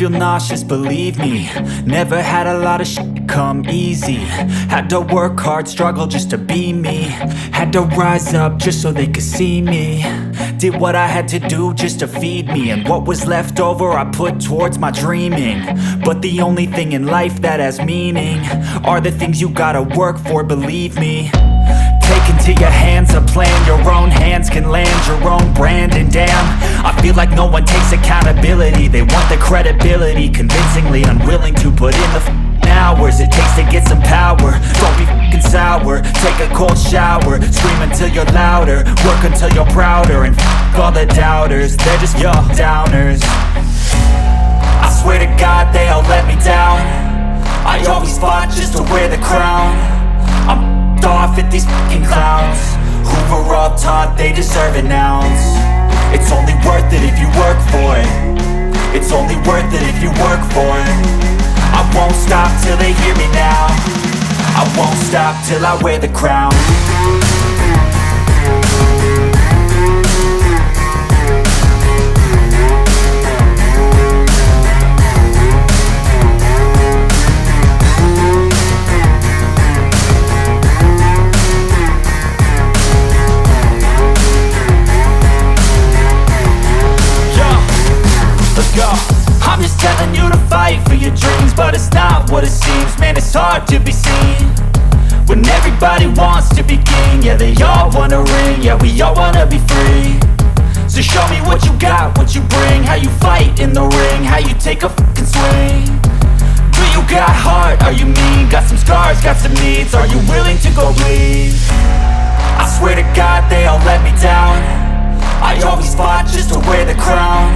feel nauseous, believe me. Never had a lot of shit come easy. Had to work hard, struggle just to be me. Had to rise up just so they could see me. Did what I had to do just to feed me, and what was left over I put towards my dreaming. But the only thing in life that has meaning are the things you gotta work for, believe me. Take into your hands a plan, your own hands can land your own brand. And damn, I feel like no one takes accountability. They want the credibility, convincingly unwilling to put in the hours it takes to get some power. Don't be f***ing sour, take a cold shower. Scream until you're louder, work until you're prouder. And f*** all the doubters, they're just your downers. I swear to God they all let me down. I always fought just to wear the crown. I'm off at these fucking clowns who were all taught they deserve an ounce. It's only worth it if you work for it. It's only worth it if you work for it. I won't stop till they hear me now. I won't stop till I wear the crown. I'm just telling you to fight for your dreams, but it's not what it seems. Man, it's hard to be seen when everybody wants to be king. Yeah, they all wanna ring, yeah, we all wanna be free. So show me what you got, what you bring, how you fight in the ring, how you take a fucking swing. Do you got heart, are you mean? Got some scars, got some needs, are you willing to go bleed? I swear to God they all let me down. I always fought just to wear the crown.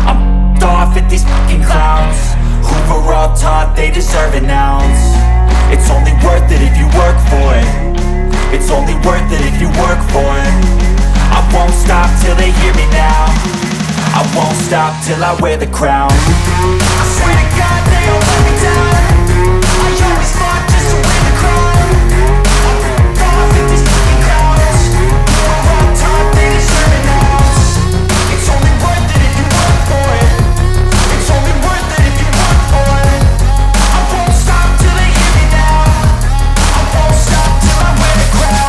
I'm off at these fucking clowns who were all taught they deserve an ounce. It's only worth it if you work for it. It's only worth it if you work for it. I won't stop till they hear me now. I won't stop till I wear the crown. I swear to God they all let me down. I always fought just to wear the crown. I'm off at these fucking clowns who were all taught they deserve an ounce. It's only worth it if you work for it. It's only worth it if you work for it. I won't stop till they hear me now. I won't stop till I wear the crown.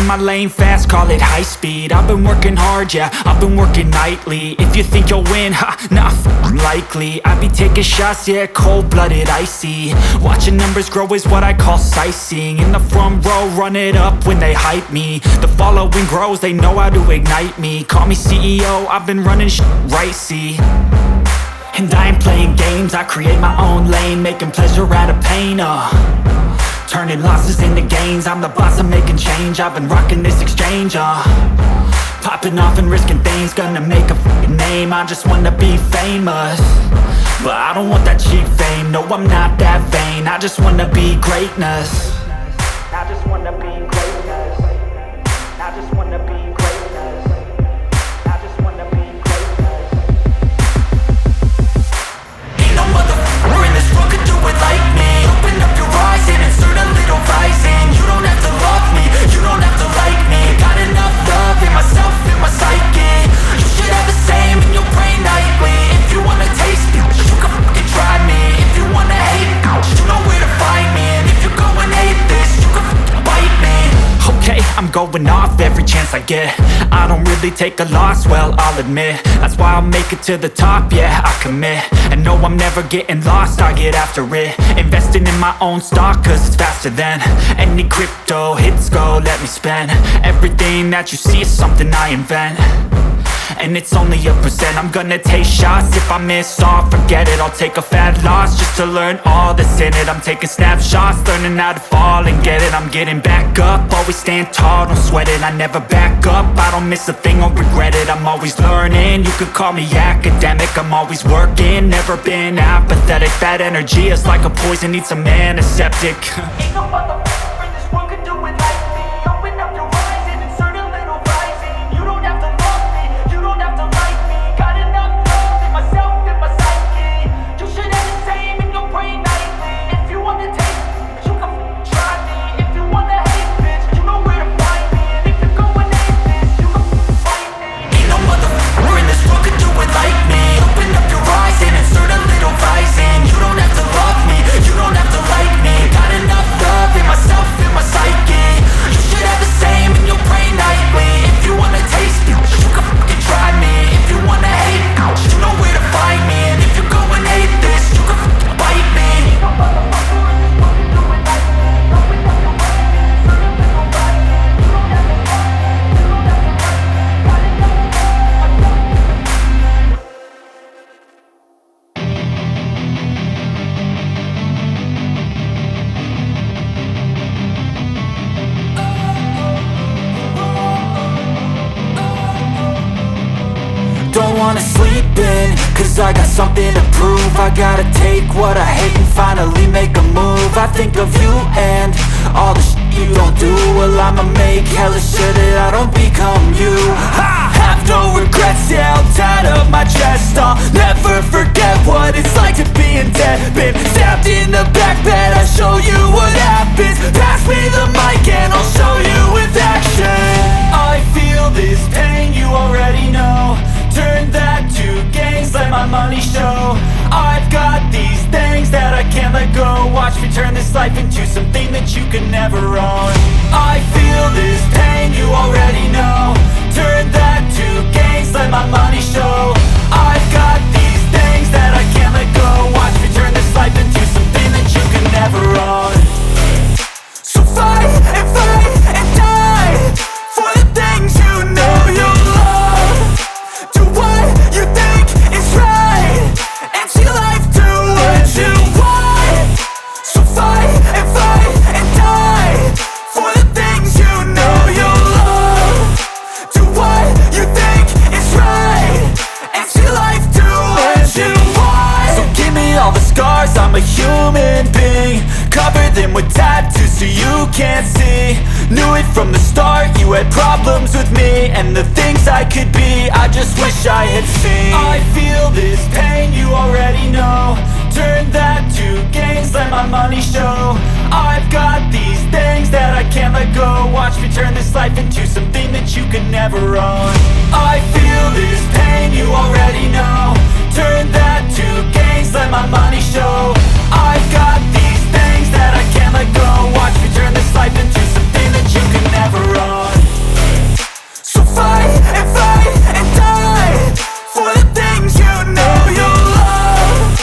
My lane fast, call it high speed. I've been working hard, yeah, I've been working nightly. If you think you'll win, ha, not likely. I be taking shots, yeah, cold-blooded, icy. Watching numbers grow is what I call sightseeing. In the front row, run it up when they hype me. The following grows, they know how to ignite me. Call me CEO, I've been running right, see. And I ain't playing games, I create my own lane, making pleasure out of pain, turning losses into gains. I'm the boss, I'm making change. I've been rocking this exchange, popping off and risking things. Gonna make a f***ing name, I just wanna be famous. But I don't want that cheap fame, no I'm not that vain. I just wanna be greatness. I just wanna be greatness. I just wanna be greatness. I just wanna be greatness. Ain't no motherfucker in this world could do it like me. Open up your eyes and insert a little rising. You don't have to love me, you don't have to like me. Got enough love in myself, in my psyche. You should have the same in your brain nightly. If you wanna taste me, you can fucking try me. If you wanna hate, you know where to find me. And if you're going hate this, you can fucking bite me. I'm going off every chance I get. I don't really take a loss, well, I'll admit. That's why I'll make it to the top, yeah, I commit. And no, I'm never getting lost, I get after it. Investing in my own stock, cause it's faster than any crypto hits go, let me spend. Everything that you see is something I invent, and it's only a percent. I'm gonna take shots, if I miss all, forget it. I'll take a fat loss just to learn all that's in it. I'm taking snapshots, learning how to fall and get it. I'm getting back up, always stand tall, don't sweat it. I never back up, I don't miss a thing or regret it. I'm always learning, you could call me academic. I'm always working, never been apathetic. That energy is like a poison, needs some antiseptic. Ain't no motherfucker in this world could do it like me. Open up your eyes and insert a little rising. You don't have to love me, you don't have to like me. Got enough love in myself, in my psyche. You should have the same in your brain nightly. If you want to taste me, you can try me. If you want to hate, bitch, you know where to find me. And if you're going atheist, you can fight me. Ain't no motherfucker in this world could do it like me. Open up your eyes and insert a little rising. You don't have to love me, you don't have to like me. Got enough love in myself, in my psyche. You should have the same in your brain nightly. If you wanna taste me, you can fucking try me. If you wanna hate, you know where to find me. And if you're going hate this, you can fucking bite me. Ain't no motherfucker in this world could do it like me. Open up your eyes and insert a little rising. You don't have to love me, you don't have to like me. Got enough love in myself. Don't wanna sleep in, cause I got something to prove. I gotta take what I hate and finally make a move. I think of you and all the shit you don't do. Well, I'ma make hella sure that I don't become you. I have no regrets, yeah, I'll tie up my chest. I'll never forget what it's like to be in debt. Been stabbed in the back bed, I'll show you what happens. Pass me the mic and I'll show you with action. I feel this pain, you already know. Turn that to gains, let my money show. I've got these things that I can't let go. Watch me turn this life into something that you could never own. I feel this pain, you already know. Turn that to gains, let my money show. I've got these things that I can't let go. Watch me turn this life into something that you could never own. So fight and die for the things you know you love. Do what you think is right, and see life do what you want. So fight and die for the things you know you love. Do what you think is right, and see life do what you want. So give me all the scars, I'm a human being. Cover them with tattoos so you can't see. Knew it from the start, you had problems with me and the things I could be, I just wish I had seen. I feel this pain, you already know. Turn that to gains, let my money show. I've got these things that I can't let go. Watch me turn this life into something that you could never own. I feel this pain, you already know. Turn that to gains, let my money show. I've got these things that I can't let go. Watch me turn this life into something that you could never own. So fight and die for the things you know you love.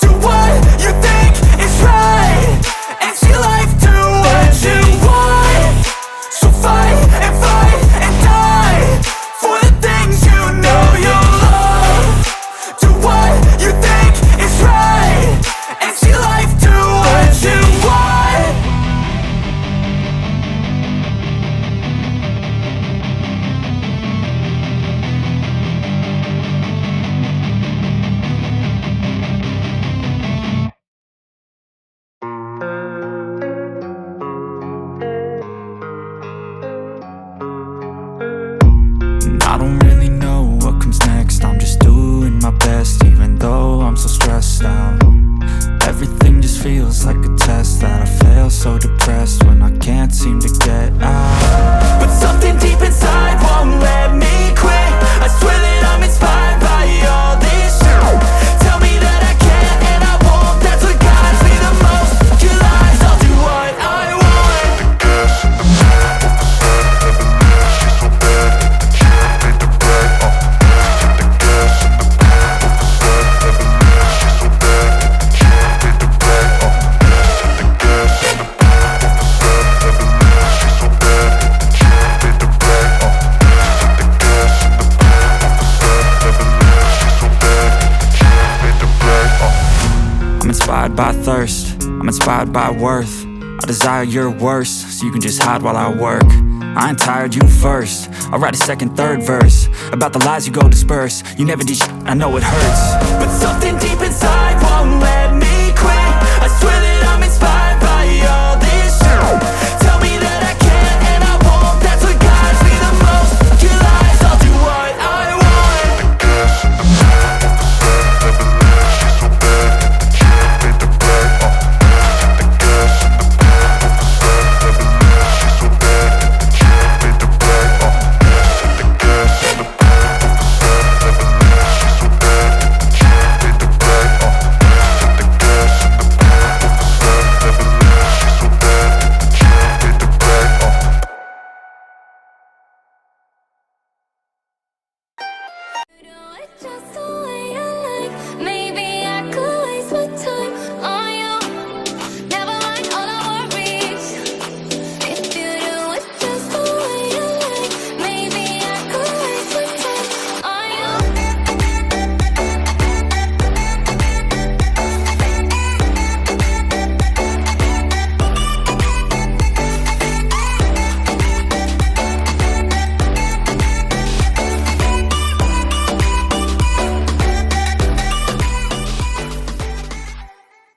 Do what you think is right, and see life do what you want. So fight and die for the things you know you love. Do what you think is right, and see life do what you want. I don't really know what comes next. I'm just doing my best, even though I'm so stressed out. Everything just feels like a test that I fail, so depressed when I can't seem to get out. But something deep inside won't let me quit. I swear that I'm inspired by all this shit. Tell me that I can and I won't. That's what guides me the most. Your lies, I'll do what I want. The gas in the back of the sun. inspired by worth. I desire your worst, so you can just hide while I work. I ain't tired, you first. I'll write a second, third verse about the lies you go disperse. You never did shit, I know it hurts, but something deep inside won't let